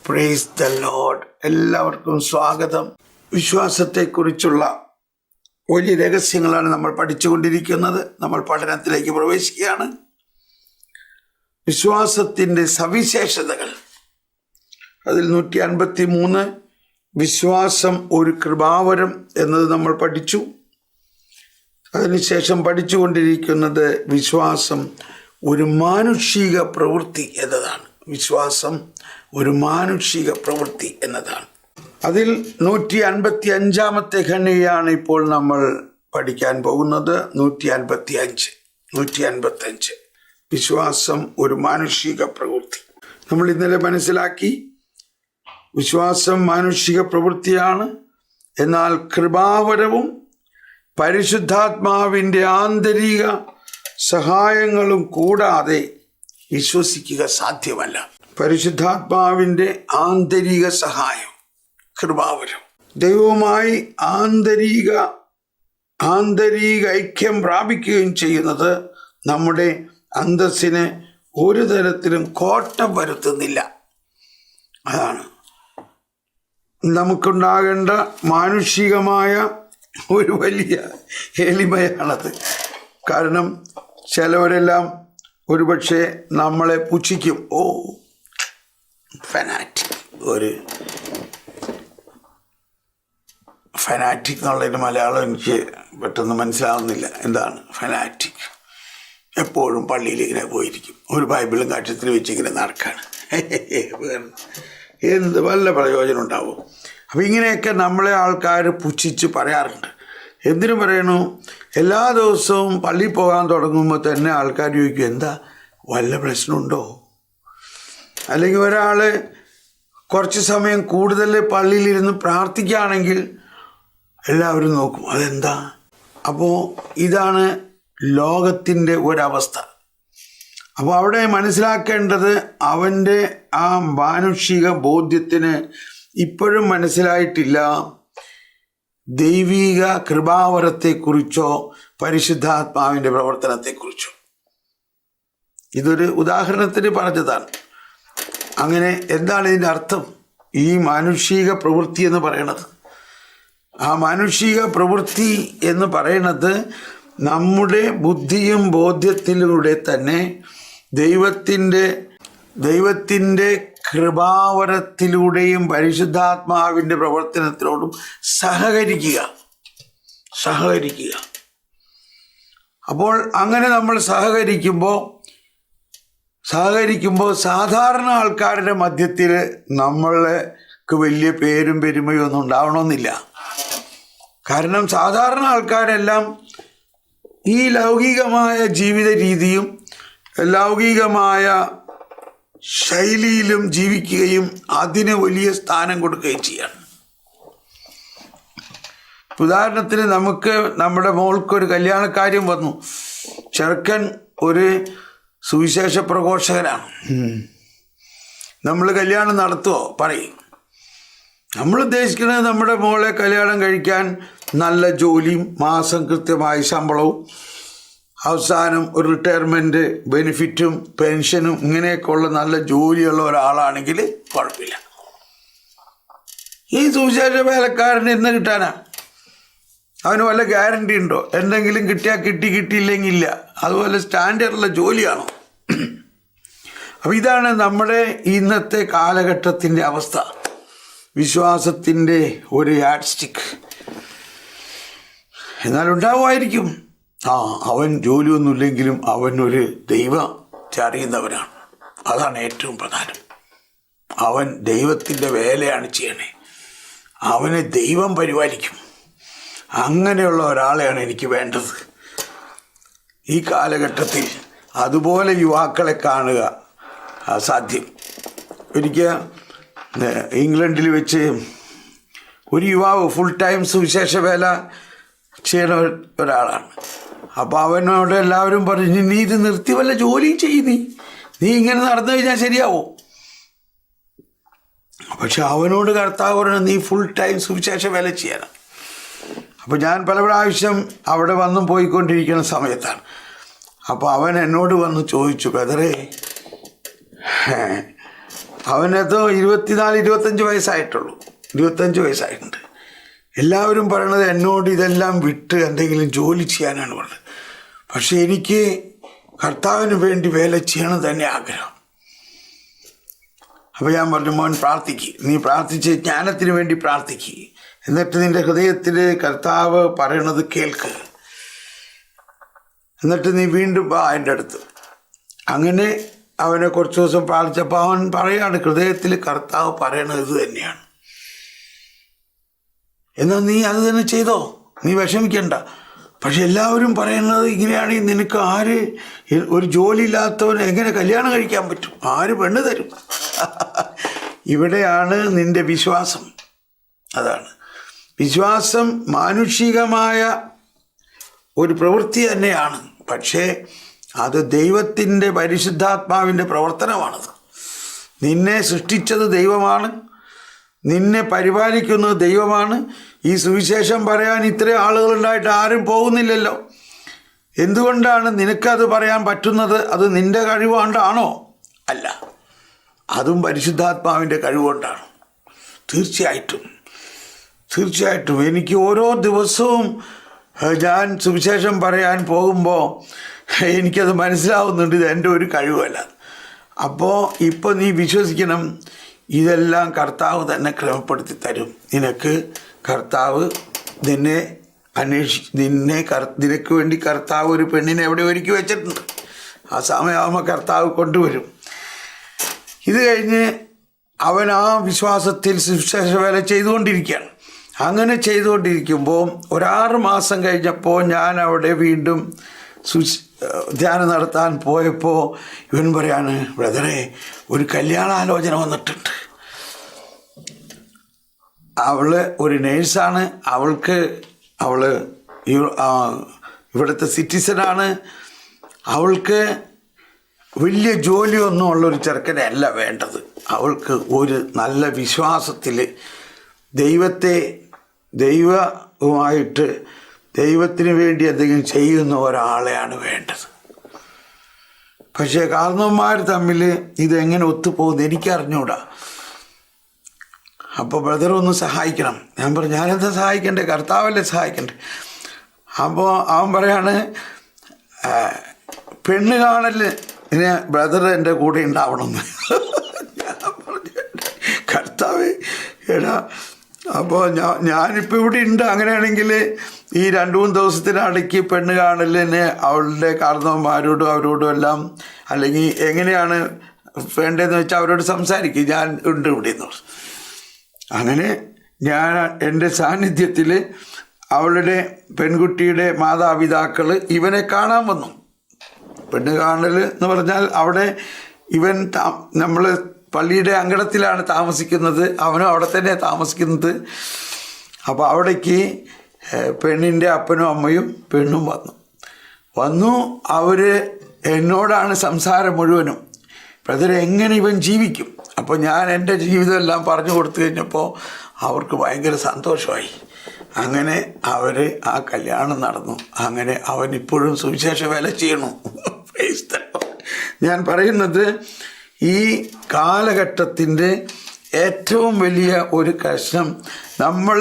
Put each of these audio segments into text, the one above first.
Price the Lord. എല്ലാവർക്കും സ്വാഗതം. വിശ്വാസത്തെക്കുറിച്ചുള്ള വലിയ രഹസ്യങ്ങളാണ് നമ്മൾ പഠിച്ചുകൊണ്ടിരിക്കുന്നത്. നമ്മൾ പഠനത്തിലേക്ക് പ്രവേശിക്കുകയാണ്. വിശ്വാസത്തിൻ്റെ സവിശേഷതകൾ, അതിൽ 153 വിശ്വാസം ഒരു കൃപാവരം എന്നത് നമ്മൾ പഠിച്ചു. അതിനുശേഷം പഠിച്ചുകൊണ്ടിരിക്കുന്നത് വിശ്വാസം ഒരു മാനുഷിക പ്രവൃത്തി എന്നതാണ്. വിശ്വാസം ഒരു മാനുഷിക പ്രവൃത്തി എന്നതാണ്. അതിൽ 155 ഖണ്ഡികയാണ് ഇപ്പോൾ നമ്മൾ പഠിക്കാൻ പോകുന്നത്. 155 വിശ്വാസം ഒരു മാനുഷിക പ്രവൃത്തി. നമ്മൾ ഇന്നലെ മനസ്സിലാക്കി വിശ്വാസം മാനുഷിക പ്രവൃത്തിയാണ്, എന്നാൽ കൃപാവരവും പരിശുദ്ധാത്മാവിൻ്റെ ആന്തരിക സഹായങ്ങളും കൂടാതെ വിശ്വസിക്കുക സാധ്യമല്ല. പരിശുദ്ധാത്മാവിൻ്റെ ആന്തരിക സഹായം, കൃപാവരം, ദൈവവുമായി ആന്തരിക ഐക്യം പ്രാപിക്കുകയും ചെയ്യുന്നത് നമ്മുടെ അന്തസ്സിന് ഒരു തരത്തിലും കോട്ടം വരുത്തുന്നില്ല. അതാണ് നമുക്കുണ്ടാകേണ്ട മാനുഷികമായ ഒരു വലിയ എളിമയാണത്. കാരണം ചിലവരെല്ലാം ഒരുപക്ഷെ നമ്മളെ പുച്ഛിക്കും. ഓ, ഫനാറ്റിക്. ഒരു ഫനാറ്റിക് എന്നുള്ളതിന് മലയാളം എനിക്ക് പെട്ടെന്ന് മനസ്സിലാവുന്നില്ല. എന്താണ് ഫനാറ്റിക്? എപ്പോഴും പള്ളിയിൽ ഇങ്ങനെ പോയിരിക്കും, ഒരു ബൈബിളും കക്ഷത്തിൽ വെച്ചിങ്ങനെ നടക്കാണ്. എന്ത് വല്ല പ്രയോജനം ഉണ്ടാവും? അപ്പം ഇങ്ങനെയൊക്കെ നമ്മളെ ആൾക്കാർ പുച്ഛിച്ച് പറയാറുണ്ട്. എന്തിനു പറയണു? എല്ലാ ദിവസവും പള്ളിയിൽ പോകാൻ തുടങ്ങുമ്പോൾ തന്നെ ആൾക്കാർ ചോദിക്കും, എന്താ വല്ല പ്രശ്നമുണ്ടോ? അല്ലെങ്കിൽ ഒരാൾ കുറച്ച് സമയം കൂടുതൽ പള്ളിയിലിരുന്ന് പ്രാർത്ഥിക്കുകയാണെങ്കിൽ എല്ലാവരും നോക്കും, അതെന്താ? അപ്പോൾ ഇതാണ് ലോകത്തിൻ്റെ ഒരവസ്ഥ. അപ്പോൾ അവിടെ മനസ്സിലാക്കേണ്ടത്, അവൻ്റെ ആ മാനുഷിക ബോധ്യത്തിന് ഇപ്പോഴും മനസ്സിലായിട്ടില്ല ദൈവിക കൃപാവരത്തെക്കുറിച്ചോ പരിശുദ്ധാത്മാവിൻ്റെ പ്രവർത്തനത്തെക്കുറിച്ചോ. ഇതൊരു ഉദാഹരണത്തിന് പറഞ്ഞതാണ്. അങ്ങനെ എന്താണ് ഇതിൻ്റെ അർത്ഥം? ഈ മാനുഷിക പ്രവൃത്തി എന്ന് പറയണത്, ആ മാനുഷിക പ്രവൃത്തി എന്ന് പറയണത് നമ്മുടെ ബുദ്ധിയും ബോധ്യത്തിലൂടെ തന്നെ ദൈവത്തിൻ്റെ കൃപാവരത്തിലൂടെയും പരിശുദ്ധാത്മാവിൻ്റെ പ്രവർത്തനത്തിനോടും സഹകരിക്കുക. അപ്പോൾ അങ്ങനെ നമ്മൾ സഹകരിക്കുമ്പോൾ സാധാരണ ആൾക്കാരുടെ മധ്യത്തിൽ നമ്മൾക്ക് വലിയ പേരും പെരുമയും ഒന്നും ഉണ്ടാവണമെന്നില്ല. കാരണം സാധാരണ ആൾക്കാരെല്ലാം ഈ ലൗകികമായ ജീവിത രീതിയും ലൗകികമായ ശൈലിയിലും ജീവിക്കുകയും അതിന് വലിയ സ്ഥാനം കൊടുക്കുകയും ചെയ്യാണ്. ഉദാഹരണത്തിന്, നമ്മുടെ മോൾക്കൊരു കല്യാണക്കാര്യം വന്നു. ചെറുക്കൻ ഒരു സുവിശേഷ പ്രഘോഷകനാണ്. നമ്മൾ കല്യാണം നടത്തുമോ? പറയും. നമ്മൾ ഉദ്ദേശിക്കുന്നത് നമ്മുടെ മോളെ കല്യാണം കഴിക്കാൻ നല്ല ജോലിയും മാസം കൃത്യമായ ശമ്പളവും അവസാനം ഒരു റിട്ടയർമെൻറ്റ് ബെനിഫിറ്റും പെൻഷനും ഇങ്ങനെയൊക്കെ ഉള്ള നല്ല ജോലിയുള്ള ഒരാളാണെങ്കിൽ കുഴപ്പമില്ല. ഈ സുവിശേഷ വേലക്കാരന് എന്ന് കിട്ടാനാ? അവന് വല്ല ഗ്യാരണ്ടി ഉണ്ടോ? എന്തെങ്കിലും കിട്ടിയാൽ കിട്ടിയില്ലെങ്കിൽ ഇല്ല. അതുപോലെ സ്റ്റാൻഡേർഡുള്ള ജോലിയാണോ? അപ്പം ഇതാണ് നമ്മുടെ ഇന്നത്തെ കാലഘട്ടത്തിൻ്റെ അവസ്ഥ. വിശ്വാസത്തിൻ്റെ ഒരു യാഡ് സ്റ്റിക്ക് എന്നാലുണ്ടാവുമായിരിക്കും. അവൻ ജോലിയൊന്നുമില്ലെങ്കിലും അവനൊരു ദൈവം അറിയുന്നവനാണ്. അതാണ് ഏറ്റവും പ്രധാനം. അവൻ ദൈവത്തിൻ്റെ വേലയാണ് ചെയ്യണേ. അവനെ ദൈവം പരിപാലിക്കും. അങ്ങനെയുള്ള ഒരാളെയാണ് എനിക്ക് വേണ്ടത് ഈ കാലഘട്ടത്തിൽ. അതുപോലെ യുവാക്കളെ കാണുക അസാധ്യം. ഒരിക്കൽ ഇംഗ്ലണ്ടിൽ വെച്ച് ഒരു യുവാവ് ഫുൾ ടൈം സുവിശേഷ വേല ചെയ്യുന്ന ഒരാളാണ്. അപ്പോൾ അവനോട് എല്ലാവരും പറഞ്ഞു, നീ ഇത് നിർത്തി വല്ല ജോലിയും ചെയ്യും, നീ ഇങ്ങനെ നടന്നു കഴിഞ്ഞാൽ ശരിയാവോ? പക്ഷെ അവനോട് കർത്താവ് പറഞ്ഞു, നീ ഫുൾ ടൈം സുവിശേഷ വേല ചെയ്യണം. അപ്പോൾ ഞാൻ പല പ്രാവശ്യം അവിടെ വന്നും പോയിക്കൊണ്ടിരിക്കുന്ന സമയത്താണ്. അപ്പോൾ അവൻ എന്നോട് വന്ന് ചോദിച്ചു, ബ്രദറേ, അവനത് 24-25 വയസ്സായിട്ടുള്ളൂ. 25 വയസ്സായിട്ടുണ്ട്. എല്ലാവരും പറയണത് എന്നോട് ഇതെല്ലാം വിട്ട് എന്തെങ്കിലും ജോലി ചെയ്യാനാണ് പറഞ്ഞത്. പക്ഷെ എനിക്ക് കർത്താവിന് വേണ്ടി വേല ചെയ്യണം തന്നെ ആഗ്രഹം. അപ്പോൾ ഞാൻ പറഞ്ഞു, മോൻ പ്രാർത്ഥിക്കുക, നീ പ്രാർത്ഥിച്ച് ജ്ഞാനത്തിന് വേണ്ടി പ്രാർത്ഥിക്കുക, എന്നിട്ട് നിൻ്റെ ഹൃദയത്തിൽ കർത്താവ് പറയണത് കേൾക്ക്, എന്നിട്ട് നീ വീണ്ടും വാ എൻ്റെ അടുത്ത്. അങ്ങനെ അവനെ കുറച്ച് ദിവസം പ്രാർത്ഥിച്ചപ്പോൾ അവൻ പറയാണ്, ഹൃദയത്തിൽ കർത്താവ് പറയണത് ഇത് തന്നെയാണ്. എന്നാൽ നീ അത് തന്നെ ചെയ്തോ, നീ വിഷമിക്കണ്ട. പക്ഷെ എല്ലാവരും പറയുന്നത് ഇങ്ങനെയാണെങ്കിൽ നിനക്ക് ആര്, ഒരു ജോലി ഇല്ലാത്തവൻ എങ്ങനെ കല്യാണം കഴിക്കാൻ പറ്റും, ആര് പെണ്ണ് തരും? ഇവിടെയാണ് നിന്റെ വിശ്വാസം. അതാണ് വിശ്വാസം. മാനുഷികമായ ഒരു പ്രവൃത്തി തന്നെയാണ്, പക്ഷേ അത് ദൈവത്തിൻ്റെ പരിശുദ്ധാത്മാവിൻ്റെ പ്രവർത്തനമാണത്. നിന്നെ സൃഷ്ടിച്ചത് ദൈവമാണ്, നിന്നെ പരിപാലിക്കുന്നത് ദൈവമാണ്. ഈ സുവിശേഷം പറയാൻ ഇത്രയും ആളുകളുണ്ടായിട്ട് ആരും പോകുന്നില്ലല്ലോ. എന്തുകൊണ്ടാണ് നിനക്കത് പറയാൻ പറ്റുന്നത്? അത് നിൻ്റെ കഴിവുകൊണ്ടാണോ? അല്ല, അതും പരിശുദ്ധാത്മാവിൻ്റെ കഴിവുകൊണ്ടാണ്. തീർച്ചയായിട്ടും എനിക്ക് ഓരോ ദിവസവും ഞാൻ സുവിശേഷം പറയാൻ പോകുമ്പോൾ എനിക്കത് മനസ്സിലാവുന്നുണ്ട്, ഇത് എൻ്റെ ഒരു കഴിവല്ല. ഇപ്പോൾ നീ വിശ്വസിക്കണം, ഇതെല്ലാം കർത്താവ് തന്നെ ക്രമപ്പെടുത്തി തരും. നിനക്ക് കർത്താവ് നിനക്ക് വേണ്ടി കർത്താവ് ഒരു പെണ്ണിനെ എവിടെ ഒരുക്കി വെച്ചിട്ടുണ്ട്. ആ സമയമാകുമ്പോൾ കർത്താവ് കൊണ്ടുവരും. ഇത് കഴിഞ്ഞ് അവൻ ആ വിശ്വാസത്തിൽ സുവിശേഷ വേല ചെയ്തുകൊണ്ടിരിക്കുകയാണ്. അങ്ങനെ ചെയ്തുകൊണ്ടിരിക്കുമ്പോൾ 6 മാസം കഴിഞ്ഞപ്പോൾ ഞാൻ അവിടെ വീണ്ടും ധ്യാനം നടത്താൻ പോയപ്പോൾ ഇവൻ പറയാണ്, ബ്രദറെ, ഒരു കല്യാണാലോചന വന്നിട്ടുണ്ട്. അവള് ഒരു നേഴ്സാണ്, അവള് ഇവിടുത്തെ സിറ്റിസനാണ്. അവൾക്ക് വലിയ ജോലിയൊന്നും ഉള്ളൊരു ചെറുക്കനെ അല്ല വേണ്ടത്. അവൾക്ക് ഒരു നല്ല വിശ്വാസത്തിൽ ദൈവവുമായിട്ട് ദൈവത്തിന് വേണ്ടി എന്തെങ്കിലും ചെയ്യുന്ന ഒരാളെയാണ് വേണ്ടത്. പക്ഷേ കാരണവന്മാർ തമ്മിൽ ഇതെങ്ങനെ ഒത്തുപോകുന്നു എനിക്കറിഞ്ഞൂടാ. അപ്പോൾ ബ്രദർ ഒന്ന് സഹായിക്കണം. ഞാൻ പറഞ്ഞു, ഞാനെന്താ സഹായിക്കണ്ടേ, കർത്താവല്ലേ സഹായിക്കണ്ടേ. അപ്പോൾ അവൻ പറയാണ്, പെണ്ണ് കാണല് ഇനി ബ്രദർ എൻ്റെ കൂടെ ഉണ്ടാവണമെന്ന്. ഞാൻ പറഞ്ഞു, കർത്താവേ എടാ, അപ്പോൾ ഞാനിപ്പോൾ ഇവിടെ ഉണ്ട്. അങ്ങനെയാണെങ്കിൽ ഈ 2-3 ദിവസത്തിനിടയ്ക്ക് പെണ്ണ് കാണലിന് അവളുടെ കാരണവന്മാരോടും അവരോടും എല്ലാം, അല്ലെങ്കിൽ എങ്ങനെയാണ് വേണ്ടതെന്ന് വെച്ചാൽ അവരോട് സംസാരിക്കും, ഞാൻ ഉണ്ട് ഇവിടെ എന്ന്. അങ്ങനെ ഞാൻ എൻ്റെ സാന്നിധ്യത്തിൽ അവളുടെ പെൺകുട്ടിയുടെ മാതാപിതാക്കൾ ഇവനെ കാണാൻ വന്നു. പെണ്ണ് കാണൽ എന്ന് പറഞ്ഞാൽ അവിടെ ഇവൻ നമ്മൾ പള്ളിയുടെ അങ്കണത്തിലാണ് താമസിക്കുന്നത്, അവനും അവിടെ തന്നെ താമസിക്കുന്നത്. അപ്പോൾ അവിടേക്ക് പെണ്ണിൻ്റെ അപ്പനും അമ്മയും പെണ്ണും വന്നു. അവർ എന്നോടാണ് സംസാരം മുഴുവനും. ബ്രദർ, എങ്ങനെ ഇവൻ ജീവിക്കും? അപ്പോൾ ഞാൻ എൻ്റെ ജീവിതമെല്ലാം പറഞ്ഞു കൊടുത്തു കഴിഞ്ഞപ്പോൾ അവർക്ക് ഭയങ്കര സന്തോഷമായി. അങ്ങനെ അവർ ആ കല്യാണം നടന്നു. അങ്ങനെ അവൻ ഇപ്പോഴും സുവിശേഷ വേല ചെയ്യണു. ഞാൻ പറയുന്നത്, ഈ കാലഘട്ടത്തിൻ്റെ ഏറ്റവും വലിയ ഒരു കഷ്ണം, നമ്മൾ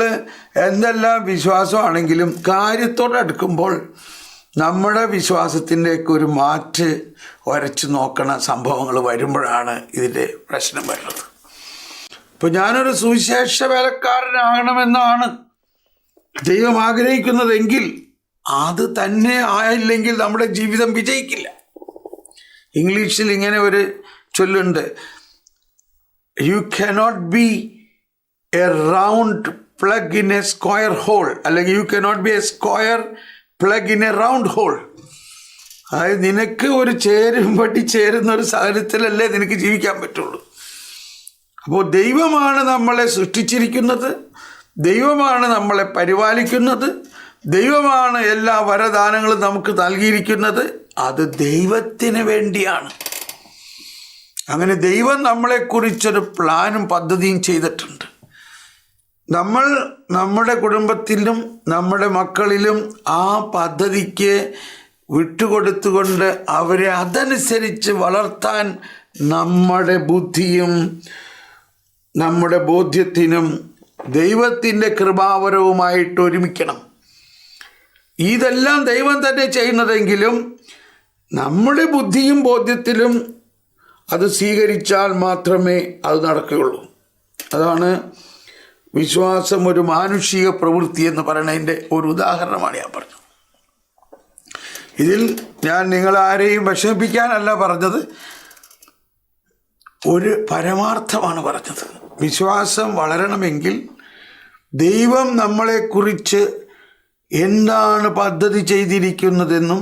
എന്തെല്ലാം വിശ്വാസമാണെങ്കിലും കാര്യത്തോടടുക്കുമ്പോൾ നമ്മുടെ വിശ്വാസത്തിൻ്റെയൊക്കെ ഒരു മാറ്റ് വരച്ച് നോക്കണ സംഭവങ്ങൾ വരുമ്പോഴാണ് ഇതിൻ്റെ പ്രശ്നം വരുന്നത്. ഇപ്പോൾ ഞാനൊരു സുവിശേഷ വേലക്കാരനാകണമെന്നാണ് ദൈവം ആഗ്രഹിക്കുന്നതെങ്കിൽ അത് തന്നെ ആയില്ലെങ്കിൽ നമ്മുടെ ജീവിതം വിജയിക്കില്ല. ഇംഗ്ലീഷിൽ ഇങ്ങനെ ഒരു ചൊല്ലുണ്ട്, you cannot be a round plug in a square hole, അല്ലെങ്കിൽ you cannot be a square plug in a round hole. അതായത് നിനക്ക് ഒരു ചേരുമ്പടി ചേരുന്ന ഒരു സാഹചര്യത്തിലല്ലേ നിനക്ക് ജീവിക്കാൻ പറ്റുള്ളൂ. അപ്പോൾ ദൈവമാണ് നമ്മളെ സൃഷ്ടിച്ചിരിക്കുന്നത്, ദൈവമാണ് നമ്മളെ പരിപാലിക്കുന്നത്, ദൈവമാണ് എല്ലാ വരദാനങ്ങളും നമുക്ക് നൽകിയിരിക്കുന്നത്. അത് ദൈവത്തിന് വേണ്ടിയാണ്. അങ്ങനെ ദൈവം നമ്മളെക്കുറിച്ചൊരു പ്ലാനും പദ്ധതിയും ചെയ്തിട്ടുണ്ട്. നമ്മൾ നമ്മുടെ കുടുംബത്തിലും നമ്മുടെ മക്കളിലും ആ പദ്ധതിക്ക് വിട്ടുകൊടുത്തുകൊണ്ട് അവരെ അതനുസരിച്ച് വളർത്താൻ നമ്മുടെ ബുദ്ധിയും നമ്മുടെ ബോധ്യത്തിനും ദൈവത്തിൻ്റെ കൃപാവരവുമായിട്ട് ഒരുമിക്കണം. ഇതെല്ലാം ദൈവം തന്നെ ചെയ്യുന്നതെങ്കിലും നമ്മുടെ ബുദ്ധിയും ബോധ്യത്തിലും അത് സ്വീകരിച്ചാൽ മാത്രമേ അത് നടക്കുകയുള്ളൂ. അതാണ് വിശ്വാസം ഒരു മാനുഷിക പ്രവൃത്തി എന്ന് പറയുന്നതിൻ്റെ ഒരു ഉദാഹരണമാണ് ഞാൻ പറഞ്ഞത്. ഇതിൽ ഞാൻ നിങ്ങളാരെയും വിഷമിപ്പിക്കാനല്ല പറഞ്ഞത്, ഒരു പരമാർത്ഥമാണ് പറഞ്ഞത്. വിശ്വാസം വളരണമെങ്കിൽ ദൈവം നമ്മളെക്കുറിച്ച് എന്താണ് പദ്ധതി ചെയ്തിരിക്കുന്നതെന്നും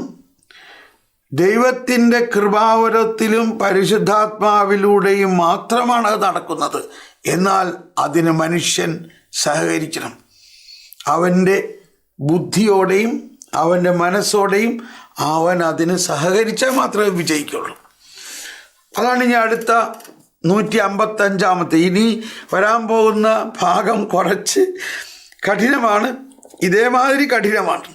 ദൈവത്തിൻ്റെ കൃപാവരത്തിലും പരിശുദ്ധാത്മാവിലൂടെയും മാത്രമാണ് അത് നടക്കുന്നത്. എന്നാൽ അതിന് മനുഷ്യൻ സഹകരിക്കണം. അവൻ്റെ ബുദ്ധിയോടെയും അവൻ്റെ മനസ്സോടെയും അവൻ അതിന് സഹകരിച്ചാൽ മാത്രമേ വിജയിക്കുള്ളൂ. അതാണ് ഇനി അടുത്ത 155 ഇനി വരാൻ പോകുന്ന ഭാഗം കുറച്ച് കഠിനമാണ്. ഇതേമാതിരി കഠിനമാണ്.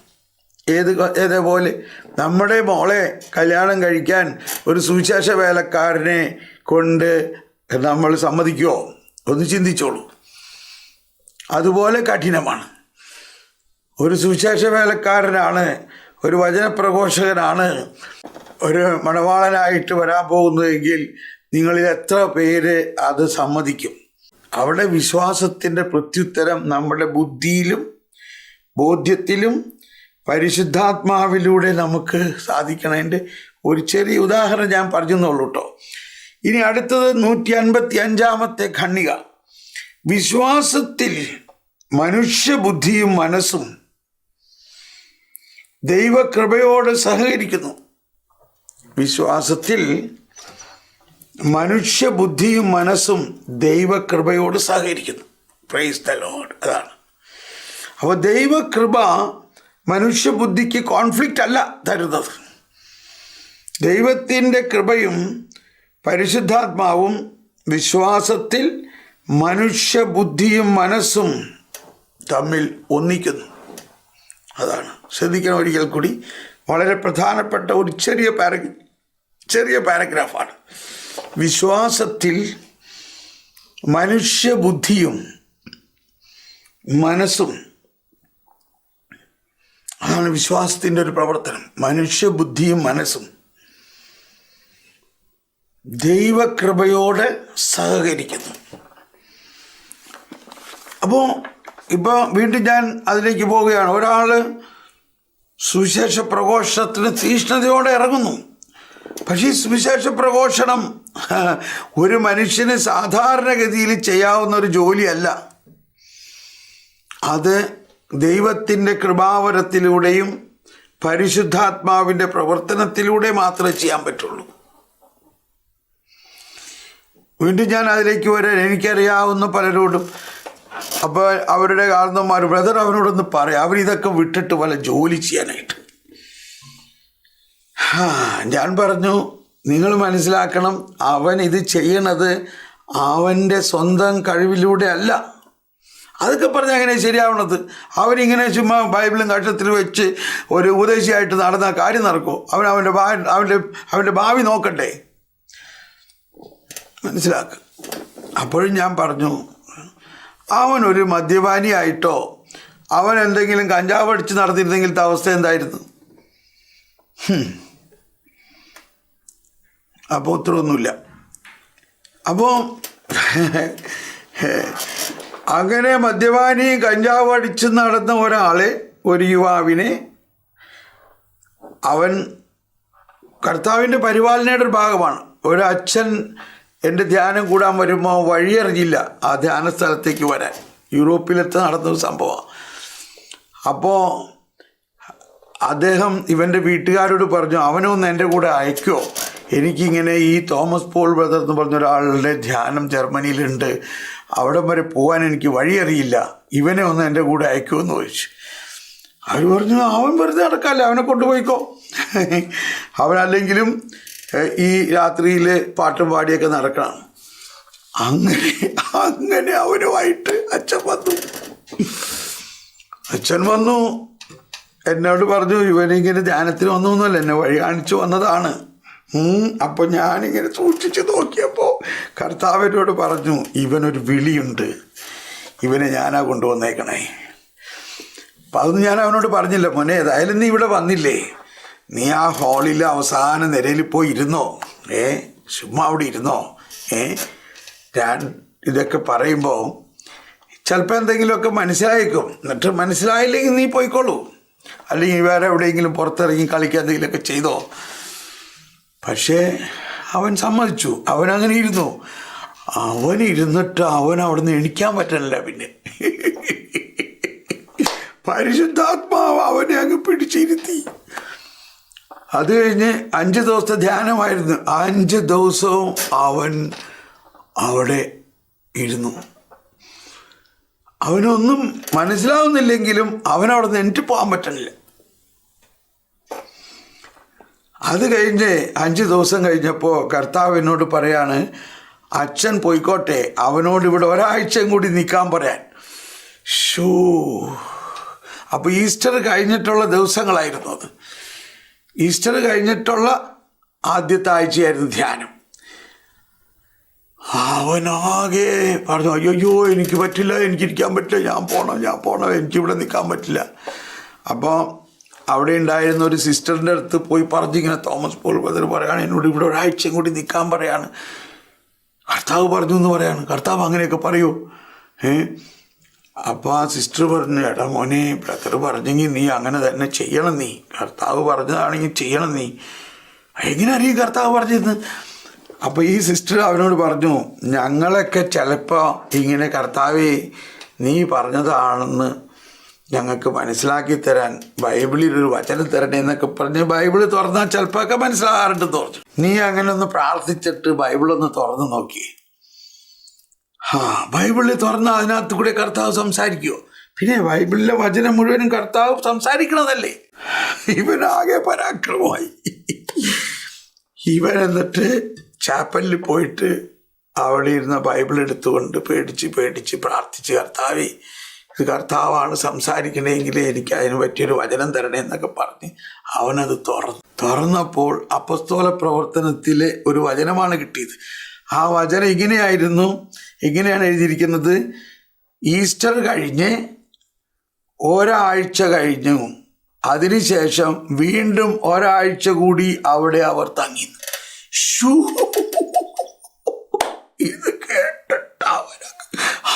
ഏതേപോലെ നമ്മുടെ മോളെ കല്യാണം കഴിക്കാൻ ഒരു സുവിശേഷ വേലക്കാരനെ കൊണ്ട് നമ്മൾ സമ്മതിക്കുമോ? ഒന്ന് ചിന്തിച്ചോളൂ. അതുപോലെ കഠിനമാണ്. ഒരു സുവിശേഷ വേലക്കാരനാണ്, ഒരു വചനപ്രഘോഷകനാണ് ഒരു മണവാളനായിട്ട് വരാൻ പോകുന്നതെങ്കിൽ നിങ്ങളിൽ എത്ര പേര് അത് സമ്മതിക്കും? അവിടെ വിശ്വാസത്തിൻ്റെ പ്രത്യുത്തരം നമ്മുടെ ബുദ്ധിയിലും ബോധ്യത്തിലും പരിശുദ്ധാത്മാവിലൂടെ നമുക്ക് സാധിക്കണതിൻ്റെ ഒരു ചെറിയ ഉദാഹരണം ഞാൻ പറഞ്ഞെന്നുള്ളൂ കേട്ടോ. ഇനി അടുത്തത് 155 ഖണ്ഡിക. വിശ്വാസത്തിൽ മനുഷ്യബുദ്ധിയും മനസ്സും ദൈവകൃപയോട് സഹകരിക്കുന്നു. വിശ്വാസത്തിൽ മനുഷ്യബുദ്ധിയും മനസ്സും ദൈവകൃപയോട് സഹകരിക്കുന്നു. Praise the Lord. അതാണ്. അപ്പോൾ ദൈവകൃപ മനുഷ്യബുദ്ധിക്ക് കോൺഫ്ലിക്റ്റ് അല്ല തരുന്നത്. ദൈവത്തിൻ്റെ കൃപയും പരിശുദ്ധാത്മാവും വിശ്വാസത്തിൽ മനുഷ്യബുദ്ധിയും മനസ്സും തമ്മിൽ ഒന്നിക്കുന്നു. അതാണ്. ശ്രദ്ധിക്കണം ഒരിക്കൽ കൂടി. വളരെ പ്രധാനപ്പെട്ട ഒരു ചെറിയ പാരഗ്രാഫാണ്. വിശ്വാസത്തിൽ മനുഷ്യബുദ്ധിയും മനസ്സും, അതാണ് വിശ്വാസത്തിൻ്റെ ഒരു പ്രവർത്തനം. മനുഷ്യബുദ്ധിയും മനസ്സും ദൈവകൃപയോടെ സഹകരിക്കുന്നു. അപ്പോൾ വീണ്ടും ഞാൻ അതിലേക്ക് പോവുകയാണ്. ഒരാൾ സുവിശേഷ പ്രഘോഷണത്തിന് തീഷ്ണതയോടെ ഇറങ്ങുന്നു. പക്ഷേ ഈ സുവിശേഷ പ്രഘോഷണം ഒരു മനുഷ്യന് സാധാരണഗതിയിൽ ചെയ്യാവുന്ന ഒരു ജോലിയല്ല. അത് ദൈവത്തിൻ്റെ കൃപാവരത്തിലൂടെയും പരിശുദ്ധാത്മാവിൻ്റെ പ്രവർത്തനത്തിലൂടെ മാത്രമേ ചെയ്യാൻ പറ്റുള്ളൂ. വീണ്ടും ഞാൻ അതിലേക്ക് വരാൻ എനിക്കറിയാവുന്ന പലരോടും, അപ്പോൾ അവരുടെ കാരണന്മാർ, ബ്രദർ അവനോടൊന്ന് പറയാം, അവരിതൊക്കെ വിട്ടിട്ട് വല്ല ജോലി ചെയ്യാനായിട്ട്. ഞാൻ പറഞ്ഞു, നിങ്ങൾ മനസ്സിലാക്കണം, അവൻ ഇത് ചെയ്യണത് അവൻ്റെ സ്വന്തം കഴിവിലൂടെ അല്ല. അതൊക്കെ പറഞ്ഞാൽ എങ്ങനെ ശരിയാവണത്? അവനിങ്ങനെ ചുമ്മാ ബൈബിളും കക്ഷത്തിൽ വെച്ച് ഒരു ഉപദേശിയായിട്ട് നടന്ന കാര്യം നടക്കുമോ? അവൻ്റെ ഭാവി നോക്കട്ടെ. മനസ്സിലാക്കുക. അപ്പോഴും ഞാൻ പറഞ്ഞു, അവനൊരു മദ്യപാനിയായിട്ടോ അവൻ എന്തെങ്കിലും കഞ്ചാവ് അടിച്ച് നടത്തിയിരുന്നെങ്കിലത്തെ അവസ്ഥ എന്തായിരുന്നു? അപ്പോൾ ഉത്തരവൊന്നുമില്ല. അപ്പോൾ അങ്ങനെ മദ്യപാനി കഞ്ചാവ് അടിച്ച് നടന്ന ഒരാളെ, ഒരു യുവാവിനെ, അവൻ കർത്താവിൻ്റെ പരിപാലനയുടെ ഒരു ഭാഗമാണ്. ഒരു അച്ഛൻ എൻ്റെ ധ്യാനം കൂടാൻ വരുമ്പോൾ വഴിയറിഞ്ഞില്ല ആ ധ്യാന സ്ഥലത്തേക്ക് വരാൻ. യൂറോപ്പിലത്തെ നടന്നൊരു സംഭവമാണ്. അപ്പോൾ അദ്ദേഹം ഇവൻ്റെ വീട്ടുകാരോട് പറഞ്ഞു, അവനൊന്ന് എൻ്റെ കൂടെ അയക്കുമോ? എനിക്കിങ്ങനെ ഈ തോമസ് പോൾ ബ്രദർ എന്ന് പറഞ്ഞ ഒരാളുടെ ധ്യാനം ജർമ്മനിയിലുണ്ട്, അവിടെ വരെ പോകാൻ എനിക്ക് വഴിയറിയില്ല, ഇവനെ ഒന്ന് എൻ്റെ കൂടെ അയക്കുമെന്ന് ചോദിച്ചു. അവർ പറഞ്ഞു, അവൻ വെറുതെ നടക്കാമല്ലേ, അവനെ കൊണ്ടുപോയിക്കോ. അവനല്ലെങ്കിലും ഈ രാത്രിയിൽ പാട്ടും പാടിയൊക്കെ നടക്കണം. അങ്ങനെ അവനുമായിട്ട് അച്ഛൻ വന്നു എന്നോട് പറഞ്ഞു, ഇവനിങ്ങനെ ധ്യാനത്തിന് വന്നൊന്നുമല്ല, എന്നെ വഴി കാണിച്ചു വന്നതാണ്. അപ്പോൾ ഞാനിങ്ങനെ സൂക്ഷിച്ച് നോക്കിയപ്പോൾ കർത്താവിനോട് പറഞ്ഞു, ഇവനൊരു വിളിയുണ്ട്, ഇവനെ ഞാനാ കൊണ്ടുവന്നേക്കണേ. അപ്പം അതൊന്നും ഞാൻ അവനോട് പറഞ്ഞില്ല. മോനെ, ഏതായാലും നീ ഇവിടെ വന്നില്ലേ, നീ ആ ഹാളിൽ അവസാന നിരയിൽ പോയി ഇരുന്നോ, ചുമ്മാ അവിടെ ഇരുന്നോ. ഞാൻ ഇതൊക്കെ പറയുമ്പോൾ ചിലപ്പോൾ എന്തെങ്കിലുമൊക്കെ മനസ്സിലായേക്കും. എന്നിട്ട് മനസ്സിലായില്ലെങ്കിൽ നീ പോയിക്കോളൂ, അല്ലെങ്കിൽ വേറെ എവിടെയെങ്കിലും പുറത്തിറങ്ങി കളിക്കാൻ എന്തെങ്കിലുമൊക്കെ ചെയ്തോ. പക്ഷേ അവൻ സമ്മതിച്ചു. അവനങ്ങനെ ഇരുന്നു. അവനിരുന്നിട്ട് അവൻ നിന്ന് എണിക്കാൻ പറ്റണില്ല. പിന്നെ പരിശുദ്ധാത്മാവ് അവനെ അങ്ങ് പിടിച്ചിരുത്തി. അത് കഴിഞ്ഞ് 5 ദിവസത്തെ ധ്യാനമായിരുന്നു. 5 ദിവസവും അവൻ അവിടെ ഇരുന്നു. അവനൊന്നും മനസ്സിലാവുന്നില്ലെങ്കിലും അവനവിടെ നിന്ന് എണീറ്റ് പോകാൻ പറ്റണില്ല. അത് കഴിഞ്ഞ് 5 ദിവസം കഴിഞ്ഞപ്പോൾ കർത്താവ് എന്നോട് പറയാണ്, അച്ഛൻ പോയിക്കോട്ടെ, അവനോട് ഇവിടെ ഒരാഴ്ചയും കൂടി നിൽക്കാൻ പറയാൻ. ഷൂ. അപ്പോൾ ഈസ്റ്റർ കഴിഞ്ഞിട്ടുള്ള ദിവസങ്ങളായിരുന്നു അത്. ഈസ്റ്റർ കഴിഞ്ഞിട്ടുള്ള ആദ്യത്തെ ആഴ്ചയായിരുന്നു ധ്യാനം. അവനാകെ പറഞ്ഞു, അയ്യോ എനിക്ക് പറ്റില്ല, എനിക്കിരിക്കാൻ പറ്റില്ല, ഞാൻ പോണം, എനിക്കിവിടെ നിൽക്കാൻ പറ്റില്ല. അപ്പോൾ അവിടെ ഉണ്ടായിരുന്ന ഒരു സിസ്റ്ററിൻ്റെ അടുത്ത് പോയി പറഞ്ഞിങ്ങനെ, തോമസ് പോൾ ബ്രദർ പറയാണ്, എന്നോട് ഇവിടെ ഒരാഴ്ചയും കൂടി നിൽക്കാൻ പറയാണ്, കർത്താവ് പറഞ്ഞു എന്ന് പറയാണ്. കർത്താവ് അങ്ങനെയൊക്കെ പറയൂ. അപ്പോൾ ആ സിസ്റ്റർ പറഞ്ഞു, എടാ മോനെ, ബ്രദർ പറഞ്ഞെങ്കിൽ നീ അങ്ങനെ തന്നെ ചെയ്യണം, നീ കർത്താവ് പറഞ്ഞതാണെങ്കിൽ ചെയ്യണം. നീ എങ്ങനെ അറിയും കർത്താവ് പറഞ്ഞത്? അപ്പോൾ ഈ സിസ്റ്റർ അവനോട് പറഞ്ഞു, ഞങ്ങളൊക്കെ ചിലപ്പോൾ ഇങ്ങനെ കർത്താവേ നീ പറഞ്ഞതാണെന്ന് ഞങ്ങൾക്ക് മനസ്സിലാക്കി തരാൻ ബൈബിളിലൊരു വചനം തരണേ എന്നൊക്കെ പറഞ്ഞ് ബൈബിൾ തുറന്നാൽ ചിലപ്പോഴൊക്കെ മനസ്സിലാകാറുണ്ടെന്ന് പറഞ്ഞു. നീ അങ്ങനെ ഒന്ന് പ്രാർത്ഥിച്ചിട്ട് ബൈബിളൊന്ന് തുറന്ന് നോക്കി. ബൈബിളിൽ തുറന്നാൽ അതിനകത്ത് കൂടെ കർത്താവ് സംസാരിക്കുമോ? പിന്നെ ബൈബിളിലെ വചനം മുഴുവനും കർത്താവ് സംസാരിക്കണതല്ലേ. ഇവനാകെ പരാക്രമമായി. ഇവൻ എന്നിട്ട് ചാപ്പലിൽ പോയിട്ട് അവിടെ ഇരുന്ന ബൈബിൾ എടുത്തുകൊണ്ട് പേടിച്ച് പ്രാർത്ഥിച്ച്, കർത്താവേ ഇത് കർത്താവാണ് സംസാരിക്കണമെങ്കിൽ എനിക്ക് അതിന് പറ്റിയൊരു വചനം തരണേ എന്നൊക്കെ പറഞ്ഞ് അവനത് തുറന്നപ്പോൾ അപ്പസ്തോല പ്രവർത്തനത്തിലെ ഒരു വചനമാണ് കിട്ടിയത്. ആ വചനം ഇങ്ങനെയാണ് എഴുതിയിരിക്കുന്നത്. ഈസ്റ്റർ കഴിഞ്ഞ് ഒരാഴ്ച കഴിഞ്ഞു, അതിനുശേഷം വീണ്ടും ഒരാഴ്ച കൂടി അവിടെ അവർ തങ്ങി. ഇത് കേട്ടിട്ട്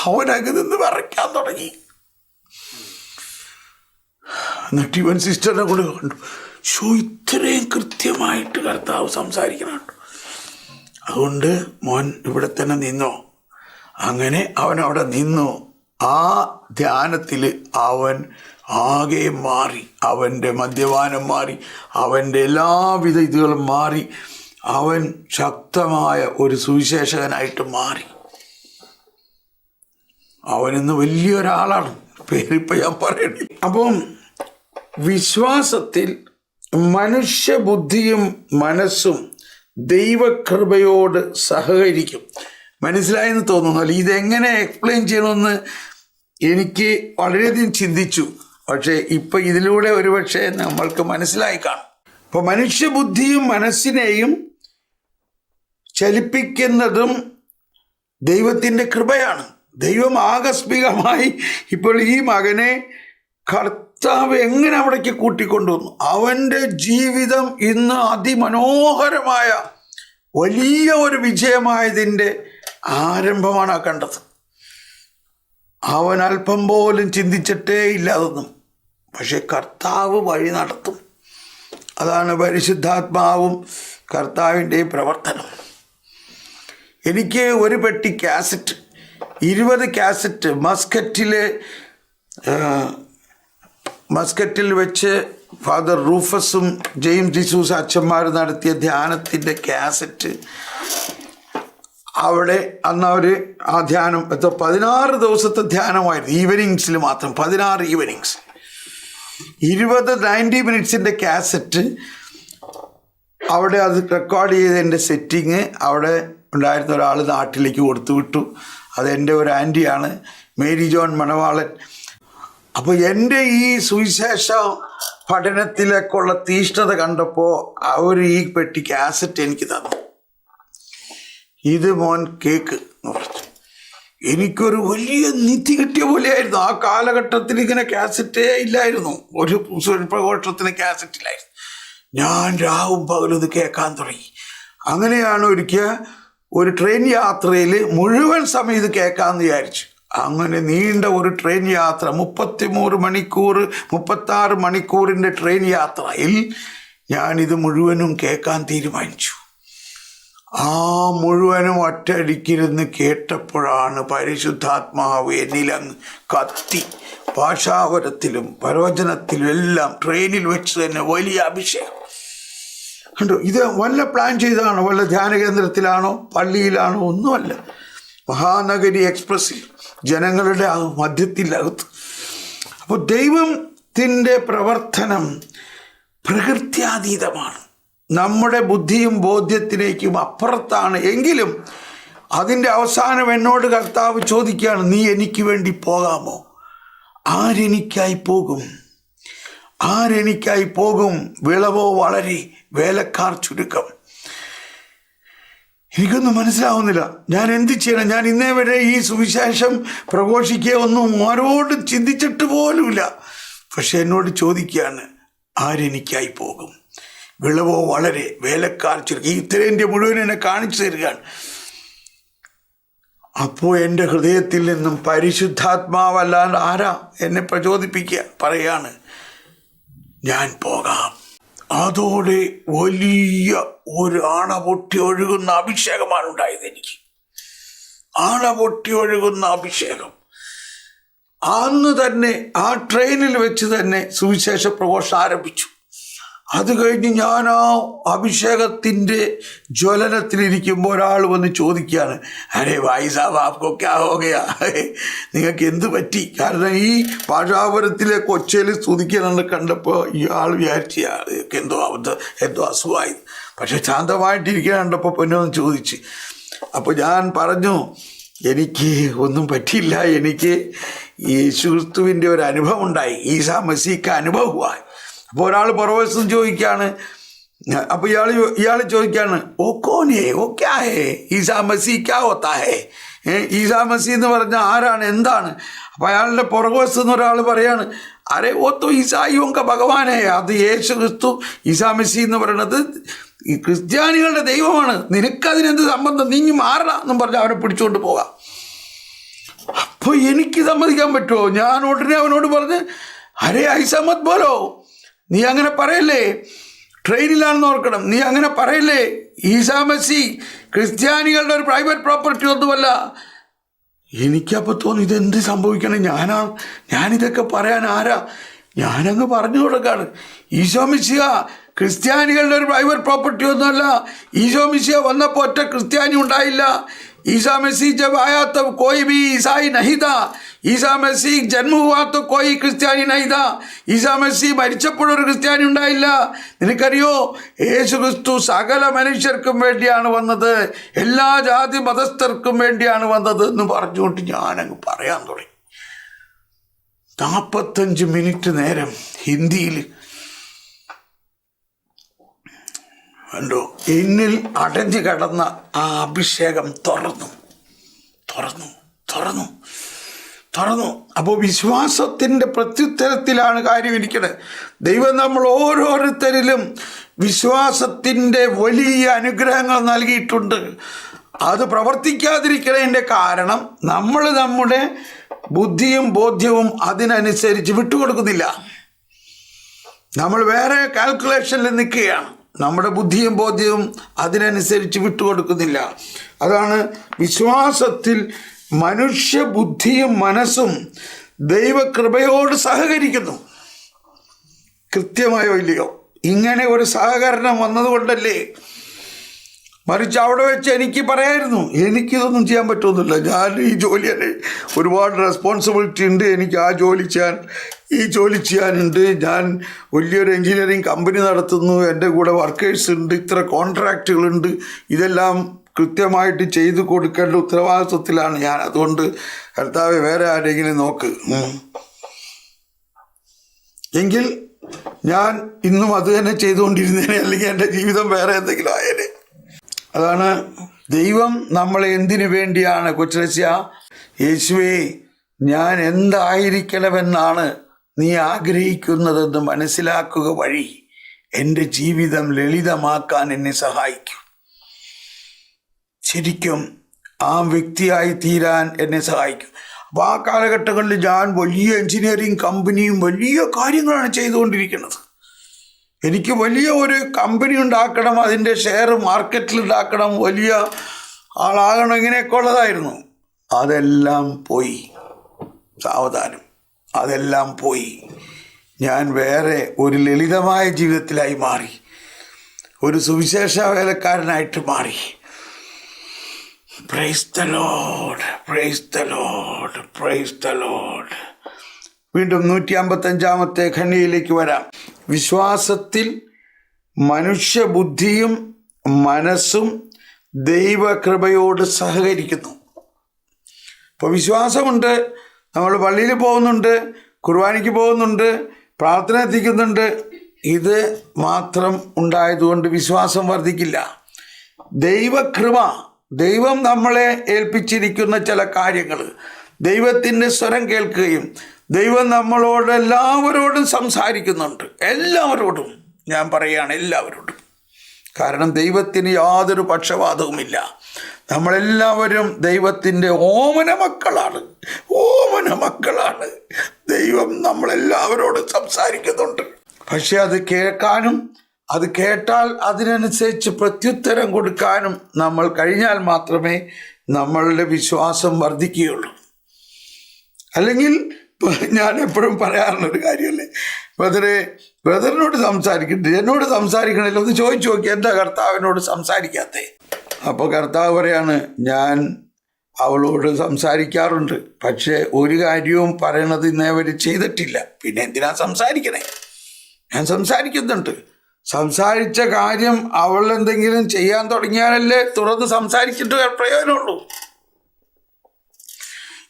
അവനങ്ങ് നിന്ന് വിറയ്ക്കാൻ തുടങ്ങി. എന്നിട്ട് ഇവൻ സിസ്റ്ററിനെ കൊണ്ട് കണ്ടു, ഇത്രയും കൃത്യമായിട്ട് കർത്താവ് സംസാരിക്കണം, അതുകൊണ്ട് മോൻ ഇവിടെ തന്നെ നിന്നോ. അങ്ങനെ അവൻ അവിടെ നിന്നു. ആ ധ്യാനത്തിൽ അവൻ ആകെ മാറി. അവൻ്റെ മദ്യപാനം മാറി, അവൻ്റെ എല്ലാവിധ ഇതുകളും മാറി. അവൻ ശക്തമായ ഒരു സുവിശേഷകനായിട്ട് മാറി. അവനിന്ന് വലിയൊരാളാണ്. പേരിപ്പോൾ ഞാൻ പറയണേ. അപ്പം വിശ്വാസത്തിൽ മനുഷ്യബുദ്ധിയും മനസ്സും ദൈവകൃപയോട് സഹകരിക്കും. മനസ്സിലായെന്ന് തോന്നുന്നു. അല്ല, ഇതെങ്ങനെ എക്സ്പ്ലെയിൻ ചെയ്യണമെന്ന് എനിക്ക് വളരെയധികം ചിന്തിച്ചു. പക്ഷേ ഇപ്പം ഇതിലൂടെ ഒരുപക്ഷെ നമ്മൾക്ക് മനസ്സിലായി കാണും. അപ്പോൾ മനുഷ്യബുദ്ധിയും മനസ്സിനെയും ചലിപ്പിക്കുന്നതും ദൈവത്തിൻ്റെ കൃപയാണ്. ദൈവം ആകസ്മികമായി ഇപ്പോൾ ഈ മകനെ കർത്താവ് എങ്ങനെ അവിടേക്ക് കൂട്ടിക്കൊണ്ടുവന്നു. അവൻ്റെ ജീവിതം ഇന്ന് അതിമനോഹരമായ വലിയ ഒരു വിജയമായതിൻ്റെ ആരംഭമാണ് കണ്ടത്. അവൻ അല്പം പോലും ചിന്തിച്ചിട്ടേ ഇല്ല അതൊന്നും. പക്ഷെ കർത്താവ് വഴി നടത്തും. അതാണ് പരിശുദ്ധാത്മാവും കർത്താവിൻ്റെ പ്രവർത്തനം. എനിക്ക് ഒരു പെട്ടി കാസറ്റ്, 20 കാസറ്റ് മസ്കറ്റിൽ വെച്ച് ഫാദർ റൂഫസും ജെയിംസ് ഡിസൂസ് അച്ഛന്മാർ നടത്തിയ ധ്യാനത്തിൻ്റെ കാസറ്റ് അവിടെ അന്ന് അവർ ആ ധ്യാനം 16 ദിവസത്തെ ധ്യാനമായിരുന്നു. ഈവനിങ്സിൽ മാത്രം 16 ഈവനിങ്സ്, 90 മിനിറ്റ്സിൻ്റെ കാസറ്റ് അവിടെ അത് റെക്കോർഡ് ചെയ്തതിൻ്റെ സെറ്റിങ് അവിടെ ഉണ്ടായിരുന്ന ഒരാൾ നാട്ടിലേക്ക് കൊടുത്തു വിട്ടു. അതെൻ്റെ ഒരു ആൻറ്റിയാണ്, മേരി ജോൺ മണവാളൻ. അപ്പോൾ എൻ്റെ ഈ സുവിശേഷം പഠനത്തിലേക്കുള്ള തീഷ്ണത കണ്ടപ്പോൾ അവർ ഈ പെട്ടി കാസറ്റ് എനിക്ക് തന്നു. ഇത് മോൻ കേക്ക് എന്ന് പറഞ്ഞു. എനിക്കൊരു വലിയ നിധി കിട്ടിയ പോലെയായിരുന്നു. ആ കാലഘട്ടത്തിൽ ഇങ്ങനെ കാസറ്റേ ഇല്ലായിരുന്നു, ഒരു പ്രഘോഷത്തിന് കാസറ്റ് ഇല്ലായിരുന്നു. ഞാൻ രാവും പകലും ഇത് കേൾക്കാൻ തുടങ്ങി. അങ്ങനെയാണ് ഒരിക്കൽ ഒരു ട്രെയിൻ യാത്രയിൽ മുഴുവൻ സമയം ഇത് കേൾക്കാമെന്ന് വിചാരിച്ചു. അങ്ങനെ നീണ്ട ഒരു ട്രെയിൻ യാത്ര, 36 മണിക്കൂറിൻ്റെ ട്രെയിൻ യാത്രയിൽ ഞാനിത് മുഴുവനും കേൾക്കാൻ തീരുമാനിച്ചു. ആ മുഴുവനും ഒറ്റയടിക്കിരുന്ന് കേട്ടപ്പോഴാണ് പരിശുദ്ധാത്മാവ് എന്നിലങ്ങ് കത്തി. ഭാഷാപരത്തിലും പ്രവചനത്തിലും എല്ലാം ട്രെയിനിൽ വെച്ച് തന്നെ വലിയ അഭിഷേകം കണ്ടു. ഇത് വല്ല പ്ലാൻ ചെയ്താണോ, വല്ല ധ്യാന കേന്ദ്രത്തിലാണോ, പള്ളിയിലാണോ? ഒന്നുമല്ല. മഹാനഗരി എക്സ്പ്രസ്സിൽ ജനങ്ങളുടെ മധ്യത്തിലകത്ത്. അപ്പോൾ ദൈവത്തിൻ്റെ പ്രവർത്തനം പ്രകൃത്യാതീതമാണ്, നമ്മുടെ ബുദ്ധിയും ബോധ്യത്തിലേക്കും അപ്പുറത്താണ്. എങ്കിലും അതിൻ്റെ അവസാനം എന്നോട് കർത്താവ് ചോദിക്കുകയാണ്, നീ എനിക്ക് വേണ്ടി പോകാമോ? ആരെനിക്കായി പോകും? ആരെനിക്കായി പോകും? വിളവോ വളരെ, വേലക്കാർ ചുരുക്കം. എനിക്കൊന്നും മനസ്സിലാവുന്നില്ല. ഞാൻ എന്ത് ചെയ്യണം? ഞാൻ ഇന്നേ വരെ ഈ സുവിശേഷം പ്രഘോഷിക്കുക ഒന്നും ആരോടും ചിന്തിച്ചിട്ട് പോലുമില്ല. പക്ഷെ എന്നോട് ചോദിക്കുകയാണ്, ആരെനിക്കായി പോകും? വിളവോ വളരെ, വേലക്കാർ ചുരുക്കം. ഈ ഉത്തരേന്ത്യ മുഴുവൻ എന്നെ കാണിച്ചു തരികയാണ്. അപ്പോൾ എൻ്റെ ഹൃദയത്തിൽ നിന്നും പരിശുദ്ധാത്മാവല്ലാണ്ട് ആരാ എന്നെ പ്രചോദിപ്പിക്കുക? പറയാണ്, ഞാൻ പോകാം. അതോടെ വലിയ ഒരു ആണപൊട്ടി ഒഴുകുന്ന അഭിഷേകമാണ് ഉണ്ടായത് എനിക്ക്. ആണപൊട്ടി ഒഴുകുന്ന അഭിഷേകം. അന്ന് തന്നെ ആ ട്രെയിനിൽ വെച്ച് തന്നെ സുവിശേഷ പ്രഘോഷം ആരംഭിച്ചു. അത് കഴിഞ്ഞ് ഞാൻ ആ അഭിഷേകത്തിൻ്റെ ജ്വലനത്തിലിരിക്കുമ്പോൾ ഒരാൾ വന്ന് ചോദിക്കുകയാണ്, അരേ ഭായി സാബ് ആപ്കോ ക്യാ ഹോ ഗയാ? നിങ്ങൾക്ക് എന്ത് പറ്റി? കാരണം ഈ ഭാഷാപുരത്തിലെ കൊച്ചയിൽ സ്തുതിക്കാനെന്ന് കണ്ടപ്പോൾ ഇയാൾ വിചാരിച്ച എന്തോ അസുഖമായി. പക്ഷെ ശാന്തമായിട്ടിരിക്കാൻ കണ്ടപ്പോൾ പൊന്നൊന്ന് ചോദിച്ച്. അപ്പോൾ ഞാൻ പറഞ്ഞു, എനിക്ക് ഒന്നും പറ്റിയില്ല, എനിക്ക് യേശുക്രിസ്തുവിൻ്റെ ഒരു അനുഭവം ഉണ്ടായി, ഈസാ മസീഹ് അനുഭവമായി. അപ്പോൾ ഒരാൾ പുറവശം ചോദിക്കുകയാണ്. അപ്പോൾ ഇയാൾ ചോദിക്കുകയാണ്, ഓ കോനെ ഓ ക്യാ ഹേ ഈസാ മസീഹ് ക്യാ ഹോത്താ ഹേ? ഈസാ മസീഹ് എന്ന് പറഞ്ഞാൽ ആരാണ്, എന്താണ്? അപ്പോൾ അയാളുടെ പുറകുവശത്ത് നിന്ന് ഒരാൾ പറയാണ്, അരെ ഓ തോ ഈസായിയൊക്കെ ഭഗവാനേ, അത് യേശു ക്രിസ്തു ഈസാ മസീഹ് എന്ന് പറയുന്നത് ഈ ക്രിസ്ത്യാനികളുടെ ദൈവമാണ്, നിനക്കതിനെന്ത് സംബന്ധം? നീങ്ങി മാറണം എന്നും പറഞ്ഞ് അവനെ പിടിച്ചുകൊണ്ട് പോകാം. അപ്പോൾ എനിക്ക് സമ്മതിക്കാൻ പറ്റുമോ? ഞാൻ ഉടനെ അവനോട് പറഞ്ഞ്, അരേ ഐസാ മത് ബോലോ, നീ അങ്ങനെ പറയല്ലേ, ട്രെയിനിലാണെന്ന് ഓർക്കണം, നീ അങ്ങനെ പറയല്ലേ. ഈസാ മസീഹ് ക്രിസ്ത്യാനികളുടെ ഒരു പ്രൈവറ്റ് പ്രോപ്പർട്ടി ഒന്നുമല്ല. എനിക്കപ്പോൾ തോന്നി, ഇതെന്ത് സംഭവിക്കണം? ഞാനിതൊക്കെ പറയാൻ ആരാ? ഞാനങ്ങ് പറഞ്ഞു കൊടുക്കാണ്, ഈശോ മിശിഹ ക്രിസ്ത്യാനികളുടെ ഒരു പ്രൈവറ്റ് പ്രോപ്പർട്ടി ഒന്നുമല്ല. ഈശോ മിശിഹ വന്നപ്പോൾ ഒറ്റ ക്രിസ്ത്യാനി ഉണ്ടായില്ല. ईसा मसीह जब आया तब कोई भी ईसाई नहीं था. ഈസാ മസീഹ് ജന്മ ഹുവാ തോ കോയി ക്രിസ്ത്യാനി നഹീ താ. ഈസാ മസീഹ് മരിച്ചപ്പോഴൊരു ക്രിസ്ത്യാനി ഉണ്ടായില്ല. നിനക്കറിയോ, യേശു ക്രിസ്തു സകല മനുഷ്യർക്കും വേണ്ടിയാണ് വന്നത്, എല്ലാ ജാതി മതസ്ഥർക്കും വേണ്ടിയാണ് വന്നത് എന്ന് പറഞ്ഞുകൊണ്ട് ഞാനങ്ങ് പറയാൻ തുടങ്ങി. 45 മിനിറ്റ് നേരം ഹിന്ദിയിൽ കണ്ടോ, എന്നിൽ അടഞ്ഞു കിടന്ന ആ അഭിഷേകം തുറന്നു. അപ്പോൾ വിശ്വാസത്തിൻ്റെ പ്രത്യുത്തരത്തിലാണ് കാര്യം ഇരിക്കുന്നത്. ദൈവം നമ്മൾ ഓരോരുത്തരിലും വിശ്വാസത്തിൻ്റെ വലിയ അനുഗ്രഹങ്ങൾ നൽകിയിട്ടുണ്ട്. അത് പ്രവർത്തിക്കാതിരിക്കുന്നതിൻ്റെ കാരണം നമ്മൾ നമ്മുടെ ബുദ്ധിയും ബോധ്യവും അതിനനുസരിച്ച് വിട്ടുകൊടുക്കുന്നില്ല. നമ്മൾ വേറെ കാൽക്കുലേഷനിൽ നിൽക്കുകയാണ്. നമ്മുടെ ബുദ്ധിയും ബോധ്യവും അതിനനുസരിച്ച് വിട്ടുകൊടുക്കുന്നില്ല. അതാണ് വിശ്വാസത്തിൽ മനുഷ്യ ബുദ്ധിയും മനസ്സും ദൈവകൃപയോട് സഹകരിക്കുന്നു. കൃത്യമായോ ഇല്ലയോ? ഇങ്ങനെ ഒരു സഹകരണം വന്നതുകൊണ്ടല്ലേ. മറിച്ച് അവിടെ വെച്ച് എനിക്ക് പറയായിരുന്നു, എനിക്കിതൊന്നും ചെയ്യാൻ പറ്റുമെന്നില്ല, ഞാൻ ഈ ജോലിയാണ്, ഒരുപാട് റെസ്പോൺസിബിലിറ്റി ഉണ്ട്, എനിക്ക് ആ ജോലി ചെയ്യാൻ ഈ ജോലി ചെയ്യാനുണ്ട്, ഞാൻ വലിയൊരു എൻജിനീയറിങ് കമ്പനി നടത്തുന്നു, എൻ്റെ കൂടെ വർക്കേഴ്സ് ഉണ്ട്, ഇത്ര കോൺട്രാക്റ്റുകളുണ്ട്, ഇതെല്ലാം കൃത്യമായിട്ട് ചെയ്തു കൊടുക്കേണ്ട ഉത്തരവാദിത്വത്തിലാണ് ഞാൻ. അതുകൊണ്ട് കർത്താവേ വേറെ ആരെങ്കിലും നോക്ക്. എങ്കിൽ ഞാൻ ഇന്നും അത് തന്നെ ചെയ്തുകൊണ്ടിരുന്നേനെ, അല്ലെങ്കിൽ എൻ്റെ ജീവിതം വേറെ എന്തെങ്കിലും ആയേനെ. അതാണ് ദൈവം നമ്മളെ എന്തിനു വേണ്ടിയാണ് കൊച്ചുരസ്യ, യേശുവേ ഞാൻ എന്തായിരിക്കണമെന്നാണ് നീ ആഗ്രഹിക്കുന്നതെന്ന് മനസ്സിലാക്കുക വഴി എൻ്റെ ജീവിതം ലളിതമാക്കാൻ എന്നെ സഹായിക്കും. ശരിക്കും ആ വ്യക്തിയായി തീരാൻ എന്നെ സഹായിക്കും. അപ്പോൾ ആ കാലഘട്ടങ്ങളിൽ ഞാൻ വലിയ എൻജിനീയറിങ് കമ്പനിയും വലിയ കാര്യങ്ങളാണ് ചെയ്തുകൊണ്ടിരിക്കുന്നത്. എനിക്ക് വലിയ ഒരു കമ്പനി ഉണ്ടാക്കണം, അതിൻ്റെ ഷെയർ മാർക്കറ്റിൽ ഉണ്ടാക്കണം, വലിയ ആളാകണം, ഇങ്ങനെയൊക്കെ ഉള്ളതായിരുന്നു. അതെല്ലാം പോയി, സാവധാനം അതെല്ലാം പോയി. ഞാൻ വേറെ ഒരു ലളിതമായ ജീവിതത്തിലായി മാറി, ഒരു സുവിശേഷ വേലക്കാരനായിട്ട് മാറി. Price the Lord, price the Lord, price the Lord. വീണ്ടും 155 ഖണ്ഡികയിലേക്ക് വരാം. വിശ്വാസത്തിൽ മനുഷ്യബുദ്ധിയും മനസ്സും ദൈവകൃപയോട് സഹകരിക്കുന്നു. ഇപ്പോൾ വിശ്വാസമുണ്ട്, നമ്മൾ പള്ളിയിൽ പോകുന്നുണ്ട്, കുർബാനയ്ക്ക് പോകുന്നുണ്ട്, പ്രാർത്ഥന എത്തിക്കുന്നുണ്ട്. ഇത് മാത്രം ഉണ്ടായതുകൊണ്ട് വിശ്വാസം വർദ്ധിക്കില്ല. ദൈവകൃപ, ദൈവം നമ്മളെ ഏൽപ്പിച്ചിരിക്കുന്ന ചില കാര്യങ്ങൾ, ദൈവത്തിൻ്റെ സ്വരം കേൾക്കുകയും ദൈവം നമ്മളോട് എല്ലാവരോടും സംസാരിക്കുന്നുണ്ട്. എല്ലാവരോടും ഞാൻ പറയുകയാണ്, എല്ലാവരോടും. കാരണം ദൈവത്തിന് യാതൊരു പക്ഷപാതവുമില്ല. നമ്മളെല്ലാവരും ദൈവത്തിൻ്റെ ഓമന മക്കളാണ്, ഓമന മക്കളാണ്. ദൈവം നമ്മളെല്ലാവരോടും സംസാരിക്കുന്നുണ്ട്. പക്ഷെ അത് കേൾക്കാനും, അത് കേട്ടാൽ അതിനനുസരിച്ച് പ്രത്യുത്തരം കൊടുക്കാനും നമ്മൾ കഴിഞ്ഞാൽ മാത്രമേ നമ്മളുടെ വിശ്വാസം വർദ്ധിക്കുകയുള്ളൂ. അല്ലെങ്കിൽ ഞാൻ എപ്പോഴും പറയാറുള്ളൊരു കാര്യമല്ലേ, ബ്രദറിനോട് സംസാരിക്കട്ടെ, എന്നോട് സംസാരിക്കണമല്ലോ, ഒന്ന് ചോദിച്ചു നോക്കി, എന്താ കർത്താവിനോട് സംസാരിക്കാത്തേ? അപ്പോൾ കർത്താവ് പറയാണ്, ഞാൻ അവളോട് സംസാരിക്കാറുണ്ട്, പക്ഷേ ഒരു കാര്യവും പറയണത് ഇന്നേവരെ ചെയ്തിട്ടില്ല, പിന്നെ എന്തിനാ സംസാരിക്കണേ? ഞാൻ സംസാരിക്കുന്നുണ്ട്. സംസാരിച്ച കാര്യം അവൾ എന്തെങ്കിലും ചെയ്യാൻ തുടങ്ങിയാലല്ലേ തുറന്ന് സംസാരിച്ചിട്ട് പ്രയോജനമുള്ളൂ.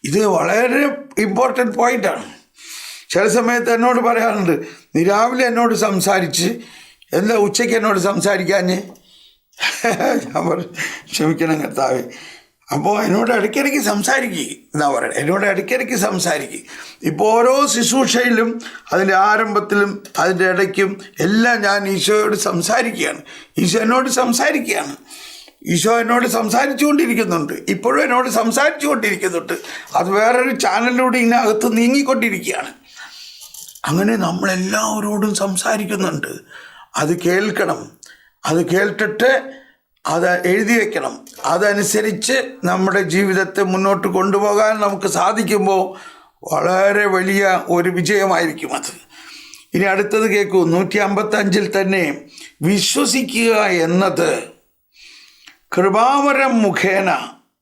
ഇത് വളരെ ഇമ്പോർട്ടൻ്റ് പോയിൻ്റാണ്. ചില സമയത്ത് എന്നോട് പറയാറുണ്ട്, നീ രാവിലെ എന്നോട് സംസാരിച്ച് എന്താ ഉച്ചയ്ക്ക് എന്നോട് സംസാരിക്കാഞ്ഞ്? ഞാൻ പറഞ്ഞു, ക്ഷമിക്കണം കർത്താവേ. അപ്പോൾ എന്നോട് ഇടയ്ക്കിടയ്ക്ക് സംസാരിക്കുക എന്നാ പറയണത്, എന്നോട് ഇടയ്ക്കിടയ്ക്ക് സംസാരിക്കുക. ഇപ്പോൾ ഓരോ ശുശ്രൂഷയിലും അതിൻ്റെ ആരംഭത്തിലും അതിൻ്റെ ഇടയ്ക്കും എല്ലാം ഞാൻ ഈശോയോട് സംസാരിക്കുകയാണ്. ഈശോ എന്നോട് സംസാരിക്കുകയാണ്. ഈശോ എന്നോട് സംസാരിച്ചുകൊണ്ടിരിക്കുന്നുണ്ട്, ഇപ്പോഴും എന്നോട് സംസാരിച്ചുകൊണ്ടിരിക്കുന്നുണ്ട്. അത് വേറൊരു ചാനലിലൂടെ ഇതിനകത്ത് നീങ്ങിക്കൊണ്ടിരിക്കുകയാണ്. അങ്ങനെ നമ്മളെല്ലാവരോടും സംസാരിക്കുന്നുണ്ട്. അത് കേൾക്കണം, അത് കേട്ടിട്ട് അത് എഴുതി വയ്ക്കണം. അതനുസരിച്ച് നമ്മുടെ ജീവിതത്തെ മുന്നോട്ട് കൊണ്ടുപോകാൻ നമുക്ക് സാധിക്കുമ്പോൾ വളരെ വലിയ ഒരു വിജയമായിരിക്കും അത്. ഇനി അടുത്തത് കേൾക്കൂ. 155 തന്നെ വിശ്വസിക്കുക എന്നത് കൃപാവരം മുഖേന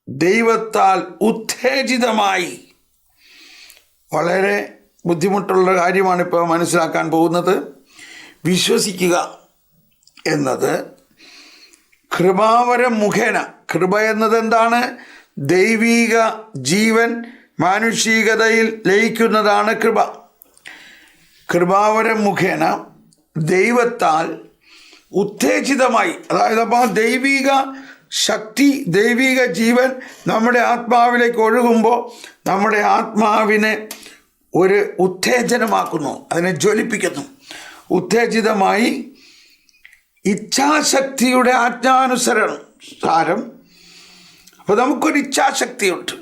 ദൈവത്താൽ ഉത്തേജിതമായി. വളരെ ബുദ്ധിമുട്ടുള്ള കാര്യമാണ് ഇപ്പോൾ മനസ്സിലാക്കാൻ പോകുന്നത്. വിശ്വസിക്കുക എന്നത് കൃപാവരം മുഖേന. കൃപ എന്നത് എന്താണ്? ദൈവീക ജീവൻ മാനുഷികതയിൽ ലയിക്കുന്നതാണ് കൃപ. കൃപാവരം മുഖേന ദൈവത്താൽ ഉത്തേജിതമായി, അതായത് അപ്പോൾ ദൈവിക ശക്തി, ദൈവിക ജീവൻ നമ്മുടെ ആത്മാവിലേക്ക് ഒഴുകുമ്പോൾ നമ്മുടെ ആത്മാവിനെ ഒരു ഉത്തേജനമാക്കുന്നു, അതിനെ ജ്വലിപ്പിക്കുന്നു. ഉത്തേജിതമായി ഇച്ഛാശക്തിയുടെ ആജ്ഞാനുസാരം. അപ്പോൾ നമുക്കൊരു ഇച്ഛാശക്തിയുണ്ട്.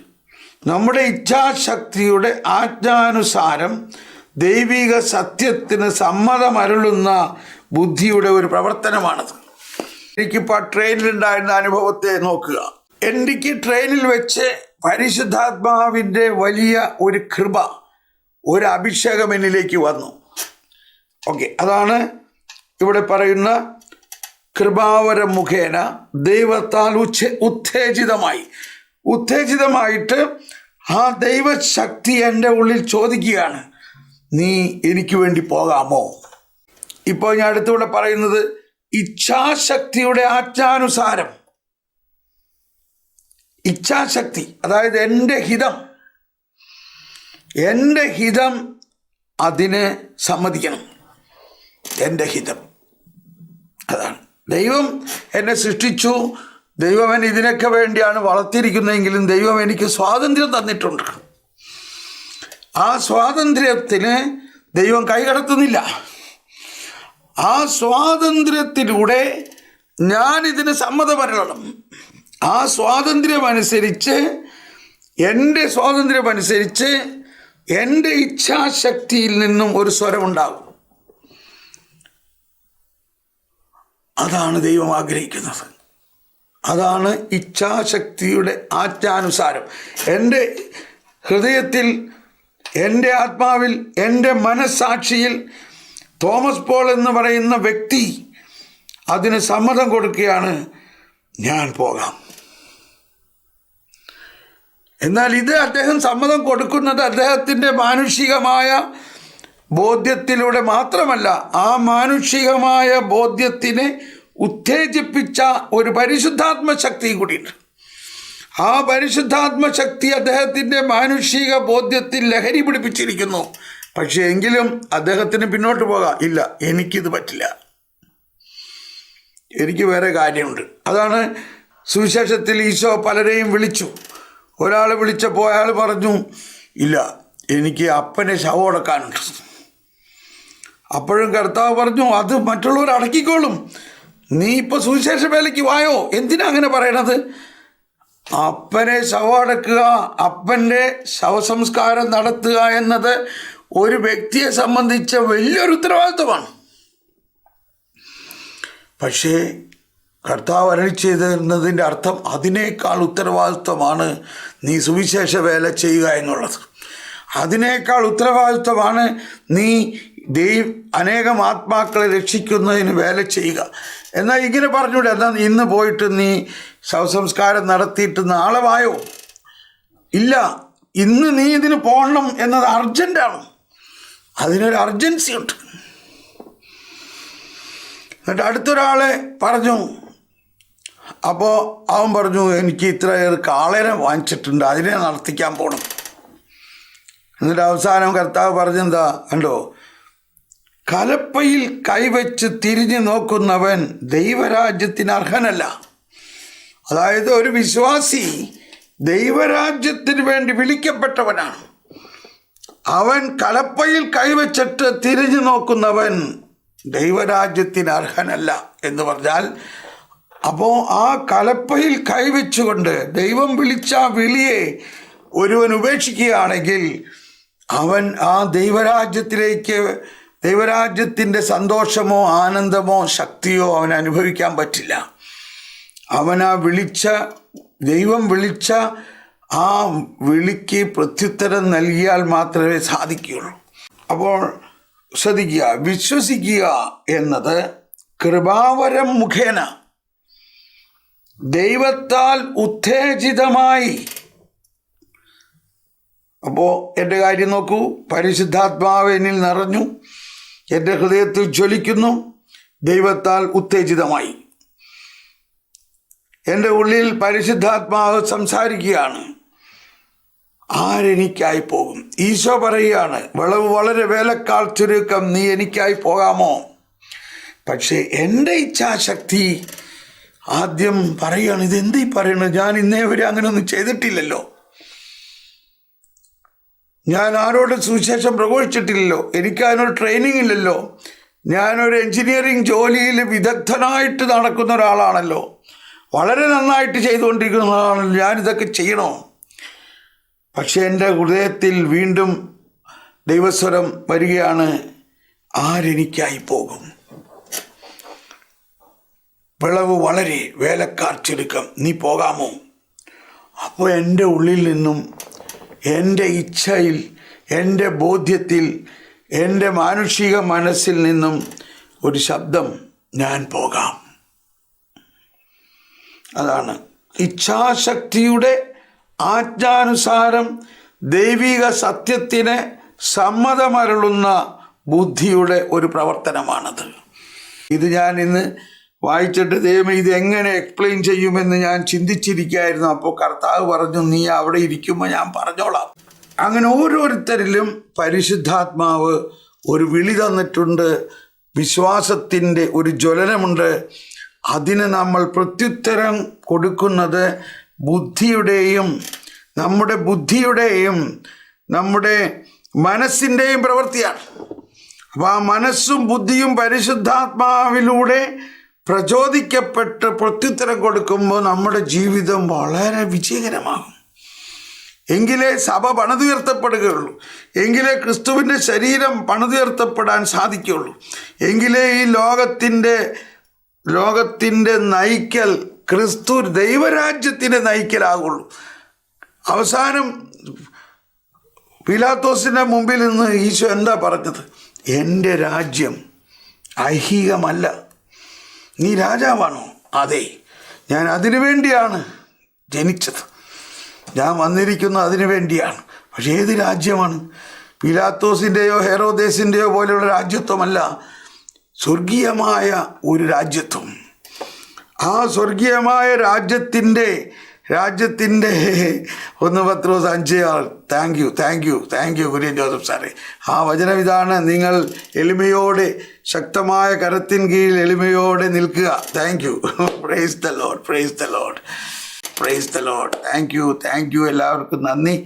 നമ്മുടെ ഇച്ഛാശക്തിയുടെ ആജ്ഞാനുസാരം ദൈവിക സത്യത്തിന് സമ്മതമരുളുന്ന ബുദ്ധിയുടെ ഒരു പ്രവർത്തനമാണത്. എനിക്കിപ്പോൾ ട്രെയിനിലുണ്ടായിരുന്ന അനുഭവത്തെ നോക്കുക. എനിക്ക് ട്രെയിനിൽ വെച്ച് പരിശുദ്ധാത്മാവിൻ്റെ വലിയ ഒരു കൃപ, ഒരു അഭിഷേകം എന്നിലേക്ക് വന്നു. ഓക്കെ, അതാണ് ഇവിടെ പറയുന്ന കൃപാവരം മുഖേന ദൈവത്താൽ ഉത്തേജിതമായിട്ട് ആ ദൈവശക്തി എൻ്റെ ഉള്ളിൽ ചോദിക്കുകയാണ്, നീ എനിക്ക് വേണ്ടി പോകാമോ? ഇപ്പോൾ ഞാൻ അടുത്തൂടെ പറയുന്നത് ഇച്ഛാശക്തിയുടെ ആജ്ഞാനുസാരം. ഇച്ഛാശക്തി, അതായത് എൻ്റെ ഹിതം അതിന് സമ്മതിക്കണം. എൻ്റെ ഹിതം. അതാണ് ദൈവം എന്നെ സൃഷ്ടിച്ചു. ദൈവം എന്നെ ഇതിനൊക്കെ വേണ്ടിയാണ് വളർത്തിയിരിക്കുന്നതെങ്കിലും ദൈവം എനിക്ക് സ്വാതന്ത്ര്യം തന്നിട്ടുണ്ട്. ആ സ്വാതന്ത്ര്യത്തിന് ദൈവം കൈകടത്തുന്നില്ല. ആ സ്വാതന്ത്ര്യത്തിലൂടെ ഞാൻ ഇതിന് സമ്മതമരണം. ആ സ്വാതന്ത്ര്യമനുസരിച്ച്, എൻ്റെ സ്വാതന്ത്ര്യമനുസരിച്ച് എൻ്റെ ഇച്ഛാശക്തിയിൽ നിന്നും ഒരു സ്വരമുണ്ടാകും. അതാണ് ദൈവം ആഗ്രഹിക്കുന്നത്. അതാണ് ഇച്ഛാശക്തിയുടെ ആജ്ഞാനുസാരം. എൻ്റെ ഹൃദയത്തിൽ, എൻ്റെ ആത്മാവിൽ, എൻ്റെ മനസ്സാക്ഷിയിൽ തോമസ് പോൾ എന്ന് പറയുന്ന വ്യക്തി അതിന് സമ്മതം കൊടുക്കുകയാണ്, ഞാൻ പോകാം. എന്നാൽ ഇത് അദ്ദേഹം സമ്മതം കൊടുക്കുന്നത് അദ്ദേഹത്തിൻ്റെ മാനുഷികമായ ബോധ്യത്തിലൂടെ മാത്രമല്ല, ആ മാനുഷികമായ ബോധ്യത്തിനെ ഉത്തേജിപ്പിച്ച ഒരു പരിശുദ്ധാത്മ ശക്തി കൂടിയുണ്ട്. ആ പരിശുദ്ധാത്മ ശക്തി അദ്ദേഹത്തിൻ്റെ മാനുഷിക ബോധ്യത്തിൽ ലഹരി പിടിപ്പിച്ചിരിക്കുന്നു. പക്ഷേ എങ്കിലും അദ്ദേഹത്തിന് പിന്നോട്ട് പോകാം. ഇല്ല, എനിക്കിത് പറ്റില്ല, എനിക്ക് വേറെ കാര്യമുണ്ട്. അതാണ് സുവിശേഷത്തിൽ ഈശോ പലരെയും വിളിച്ചു. ഒരാൾ വിളിച്ചപ്പോൾ അയാൾ പറഞ്ഞു, ഇല്ല, എനിക്ക് അപ്പനെ ശവമടക്കാനുണ്ട്. അപ്പോഴും കർത്താവ് പറഞ്ഞു, അത് മറ്റുള്ളവർ അടക്കിക്കോളും, നീ ഇപ്പോൾ സുവിശേഷ വേലയ്ക്ക് വായോ. എന്തിനാ അങ്ങനെ പറയണത്? അപ്പനെ ശവമടക്കുക, അപ്പൻ്റെ ശവസംസ്കാരം നടത്തുക എന്നത് ഒരു വ്യക്തിയെ സംബന്ധിച്ച വലിയൊരു ഉത്തരവാദിത്വമാണ്. പക്ഷേ കർത്താവ് അരുളി ചെയ്തിരുന്നതിൻ്റെ അർത്ഥം അതിനേക്കാൾ ഉത്തരവാദിത്വമാണ് നീ സുവിശേഷ വേല ചെയ്യുക എന്നുള്ളത്. അതിനേക്കാൾ ഉത്തരവാദിത്വമാണ് നീ അനേകം ആത്മാക്കളെ രക്ഷിക്കുന്നതിന് വേല ചെയ്യുക. എന്നാൽ ഇങ്ങനെ പറഞ്ഞൂടെ, എന്നാൽ ഇന്ന് പോയിട്ട് നീ ശവസംസ്കാരം നടത്തിയിട്ട് നാളെ വായോ? ഇല്ല, ഇന്ന് നീ ഇതിന് പോകണം എന്നത് അർജൻറ്റാണ്. അതിനൊരു അർജൻസി ഉണ്ട്. എന്നിട്ട് അടുത്തൊരാളെ പറഞ്ഞു. അപ്പോൾ അവൻ പറഞ്ഞു, എനിക്ക് ഇത്രയേറെ കാളേനെ വാങ്ങിച്ചിട്ടുണ്ട്, അതിനെ നടത്തിക്കാൻ പോകണം. എന്നിട്ട് അവസാനം കർത്താവ് പറഞ്ഞെന്താ കണ്ടോ, കലപ്പയിൽ കൈവച്ച് തിരിഞ്ഞു നോക്കുന്നവൻ ദൈവരാജ്യത്തിന് അർഹനല്ല. അതായത് ഒരു വിശ്വാസി ദൈവരാജ്യത്തിന് വേണ്ടി വിളിക്കപ്പെട്ടവനാണ്. അവൻ കലപ്പയിൽ കൈവച്ചിട്ട് തിരിഞ്ഞു നോക്കുന്നവൻ ദൈവരാജ്യത്തിന് അർഹനല്ല എന്ന് പറഞ്ഞാൽ, അപ്പോൾ ആ കലപ്പയിൽ കൈവച്ചുകൊണ്ട് ദൈവം വിളിച്ച വിളിയെ ഒരുവൻ ഉപേക്ഷിക്കുകയാണെങ്കിൽ അവൻ ആ ദൈവരാജ്യത്തിൻ്റെ സന്തോഷമോ ആനന്ദമോ ശക്തിയോ അവൻ അനുഭവിക്കാൻ പറ്റില്ല. അവൻ ദൈവം വിളിച്ച ആ വിളിക്ക് പ്രത്യുത്തരം നൽകിയാൽ മാത്രമേ സാധിക്കുകയുള്ളൂ. അപ്പോൾ ശ്രദ്ധിക്കുക, വിശ്വസിക്കുക എന്നത് കൃപാവരം മുഖേന ദൈവത്താൽ ഉത്തേജിതമായി. അപ്പോൾ എൻ്റെ കാര്യം നോക്കൂ, പരിശുദ്ധാത്മാവ് എന്നിൽ നിറഞ്ഞു, എൻ്റെ ഹൃദയത്തിൽ ജ്വലിക്കുന്നു, ദൈവത്താൽ ഉത്തേജിതമായി. എൻ്റെ ഉള്ളിൽ പരിശുദ്ധാത്മാവ് സംസാരിക്കുകയാണ്, ആരെനിക്കായി പോകും? ഈശോ പറയുകയാണ്, വിളവ് വളരെ വേലക്കാൾ ചുരുക്കം, നീ എനിക്കായി പോകാമോ? പക്ഷേ എൻ്റെ ഇച്ഛാശക്തി ആദ്യം പറയുകയാണ്, ഇതെന്തീ പറയണത്? ഞാൻ ഇന്നേ വരെ അങ്ങനെ ഒന്നും ചെയ്തിട്ടില്ലല്ലോ, ഞാൻ ആരോടും സുവിശേഷം പ്രഘോഷിച്ചിട്ടില്ലല്ലോ, എനിക്ക് അതിനൊരു ട്രെയിനിങ് ഇല്ലല്ലോ, ഞാനൊരു എൻജിനീയറിങ് ജോലിയിൽ വിദഗ്ധനായിട്ട് നടക്കുന്ന ഒരാളാണല്ലോ, വളരെ നന്നായിട്ട് ചെയ്തുകൊണ്ടിരിക്കുന്നതാണല്ലോ, ഞാനിതൊക്കെ ചെയ്യണോ? പക്ഷേ എൻ്റെ ഹൃദയത്തിൽ വീണ്ടും ദൈവസ്വരം വരികയാണ്, ആരെനിക്കായി പോകും? വിളവ് വളരെ വേലക്കാർ ചുരുക്കം, നീ പോകാമോ? അപ്പോൾ എൻ്റെ ഉള്ളിൽ നിന്നും, എൻ്റെ ഇച്ഛയിൽ, എൻ്റെ ബോധ്യത്തിൽ, എൻ്റെ മാനുഷിക മനസ്സിൽ നിന്നും ഒരു ശബ്ദം, ഞാൻ പോകാം. അതാണ് ഇച്ഛാശക്തിയുടെ ആജ്ഞാനുസാരം ദൈവിക സത്യത്തിന് സമ്മതമരുളുന്ന ബുദ്ധിയുടെ ഒരു പ്രവർത്തനമാണത്. ഇത് ഞാൻ ഇന്ന് വായിച്ചിട്ട് ദൈവമേ ഇത് എങ്ങനെ എക്സ്പ്ലെയിൻ ചെയ്യുമെന്ന് ഞാൻ ചിന്തിച്ചിരിക്കുകയായിരുന്നു. അപ്പോൾ കർത്താവ് പറഞ്ഞു, നീ അവിടെ ഇരിക്കുമ്പോൾ ഞാൻ പറഞ്ഞോളാം. അങ്ങനെ ഓരോരുത്തരിലും പരിശുദ്ധാത്മാവ് ഒരു വിളി തന്നിട്ടുണ്ട്, വിശ്വാസത്തിൻ്റെ ഒരു ജ്വലനമുണ്ട്. അതിന് നമ്മൾ പ്രത്യുത്തരം കൊടുക്കുന്നത് നമ്മുടെ ബുദ്ധിയുടെയും നമ്മുടെ മനസ്സിൻ്റെയും പ്രവൃത്തിയാണ്. അപ്പോൾ ആ മനസ്സും ബുദ്ധിയും പരിശുദ്ധാത്മാവിലൂടെ പ്രചോദിക്കപ്പെട്ട് പ്രത്യുത്തരം കൊടുക്കുമ്പോൾ നമ്മുടെ ജീവിതം വളരെ വിജയകരമാകും. എങ്കിലേ സഭ പണിതുയർത്തപ്പെടുകയുള്ളൂ. എങ്കിലേ ക്രിസ്തുവിൻ്റെ ശരീരം പണിതുയർത്തപ്പെടാൻ സാധിക്കുകയുള്ളൂ. എങ്കിലേ ഈ ലോകത്തിൻ്റെ നയിക്കൽ ക്രിസ്തു ദൈവരാജ്യത്തിൻ്റെ നയിക്കലാകുള്ളൂ. അവസാനം പീലാത്തോസിൻ്റെ മുമ്പിൽ നിന്ന് ഈശോ എന്താ പറഞ്ഞത്? എൻ്റെ രാജ്യം ഐഹികമല്ല. നീ രാജാവാണോ? അതെ, ഞാൻ അതിനു വേണ്ടിയാണ് ജനിച്ചത്. ഞാൻ വന്നിരിക്കുന്നത് അതിനു വേണ്ടിയാണ്. പക്ഷേ ഏത് രാജ്യമാണ്? പീലാത്തോസിൻ്റെയോ ഹെറോദേസിൻ്റെയോ പോലെയുള്ള രാജ്യത്വമല്ല, സ്വർഗീയമായ ഒരു രാജ്യത്വം. ആ സ്വർഗീയമായ രാജ്യത്തിൻ്റെ 1 പത്രോസ് 5:6. താങ്ക് യു കുര്യൻ ജോസഫ് സാറേ. ആ വചനം ഇതാണ്: നിങ്ങൾ എളിമയോടെ, ശക്തമായ കരത്തിൻ കീഴിൽ എളിമയോടെ നിൽക്കുക. Thank you. Price the Lord. Thank you. എല്ലാവർക്കും നന്ദി.